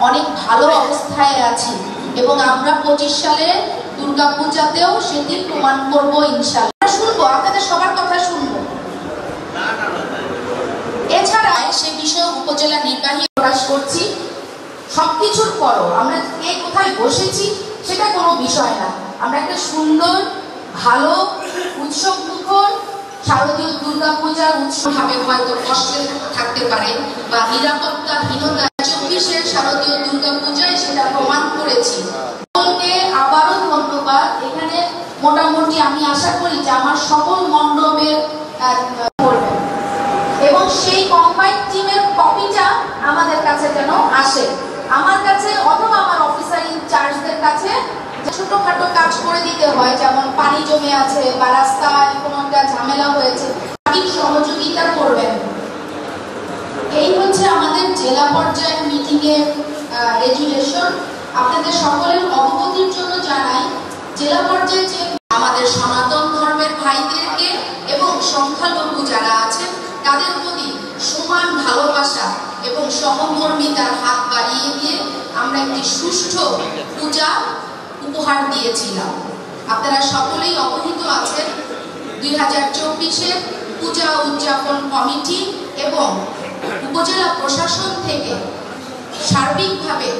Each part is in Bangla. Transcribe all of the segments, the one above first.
অনেক ভালো অবস্থায় আছি এবং আমরা 25 সালে দুর্গাপূজাতেও সেটি প্রমাণ করবো ইনশাআল্লাহ। শুনবো আপনাদের সবার কথা শুনবো। এছাড়া সে বিষয়ে উপজেলা নির্বাহী প্রকাশ করছি। সবকিছুর পরও আমরা কে কোথায় বসেছি সেটা কোনো বিষয় না, আমরা একটা সুন্দর ভালো উৎসব মুখর শারদীয় দুর্গাপূজার উৎসবভাবে হয়তো কষ্টে থাকতে পারে বা নিরাপত্তাহীনতা 24-এর শারদীয় দুর্গাপূজায় সেটা প্রমাণ করেছি। সকলকে আবারও ধন্যবাদ। এখানে মোটামুটি আমি আশা করি যে আমার সকল মণ্ডপের করবেন এবং সেই কম্বাইন্ড টিমের কপিটা আমাদের কাছে যেন আসে, আমার কাছে অথবা আমার অফিসার ইনচার্জদের কাছে। ছোটখাটো কাজ করে দিতে হয়, যেমন পানি জমে আছে বা রাস্তায় কোনো একটা ঝামেলা হয়েছে, সহযোগিতা করবেন। এই হচ্ছে আমাদের জেলা পর্যায়ের মিটিং এর রেজুলেশন। আপনাদের সকলের অবগতির জন্য জানাই, জেলা পর্যায়ে যে আমাদের সনাতন ধর্মের ভাইদেরকে এবং সংখ্যালঘু যারা আছেন তাদের প্রতি সমান ভালোবাসা এবং সহমর্মিতার হাত বাড়িয়ে দিয়ে আমরা একটি সুষ্ঠু পূজা উপহার দিয়েছিলাম। আপনারা সকলেই অবহিত আছেন 2024-এর পূজা উদযাপন কমিটি এবং উপজেলা প্রশাসন থেকে সার্বিকভাবে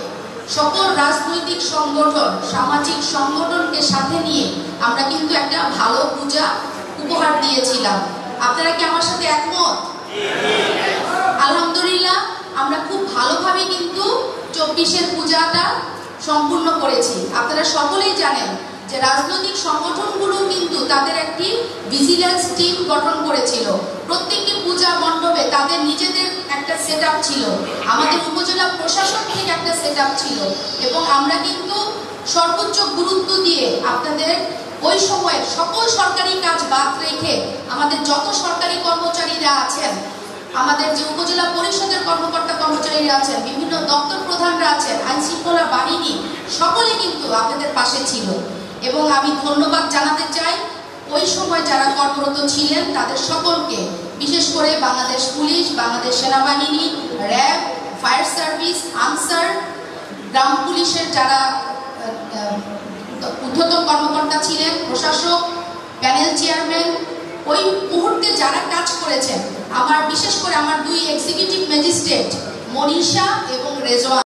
সকল রাজনৈতিক সংগঠন সামাজিক সংগঠনকে সাথে নিয়ে আমরা কিন্তু একটা ভালো পূজা উপহার দিয়েছিলাম। আপনারা কি আমার সাথে একমত? আলহামদুলিল্লাহ, আমরা খুব ভালোভাবে কিন্তু 24-এর পূজাটা সম্পূর্ণ করেছি। আপনারা সকলেই জানেন যে রাজনৈতিক সংগঠনগুলো কিন্তু তাদের একটি ভিজিলেন্স টিম গঠন করেছিল। প্রত্যেকটি পূজা মণ্ডপে তাদের নিজেদের একটা সেটআপ ছিল, আমাদের উপজেলা প্রশাসন থেকে একটা সেটআপ ছিল এবং আমরা কিন্তু সর্বোচ্চ গুরুত্ব দিয়ে আপনাদের ওই সময় সকল সরকারি কাজ বাদ রেখে আমাদের যত সরকারি কর্মচারীরা আছেন, আমাদের যে উপজেলা পরিষদের কর্মকর্তা কর্মচারীরা আছেন, বিভিন্ন দপ্তর প্রধানরা আছেন, আইন শৃঙ্খলা বাহিনী, সকলে কিন্তু আপনাদের পাশে ছিল। এবং আমি ধন্যবাদ জানাতে চাই ওই সময় যারা কর্মরত ছিলেন তাদের সকলকে, বিশেষ করে বাংলাদেশ পুলিশ, বাংলাদেশ সেনাবাহিনী, র্যাব, ফায়ার সার্ভিস, আনসার, গ্রাম পুলিশের যারা ঊর্ধ্বতন কর্মকর্তা ছিলেন, প্রশাসক, প্যানেল চেয়ারম্যান, ওই মুহূর্তে যারা কাজ করেছেন, আমার বিশেষ করে আমার 2 এক্সিকিউটিভ ম্যাজিস্ট্রেট মনীষা এবং রেজওয়ান,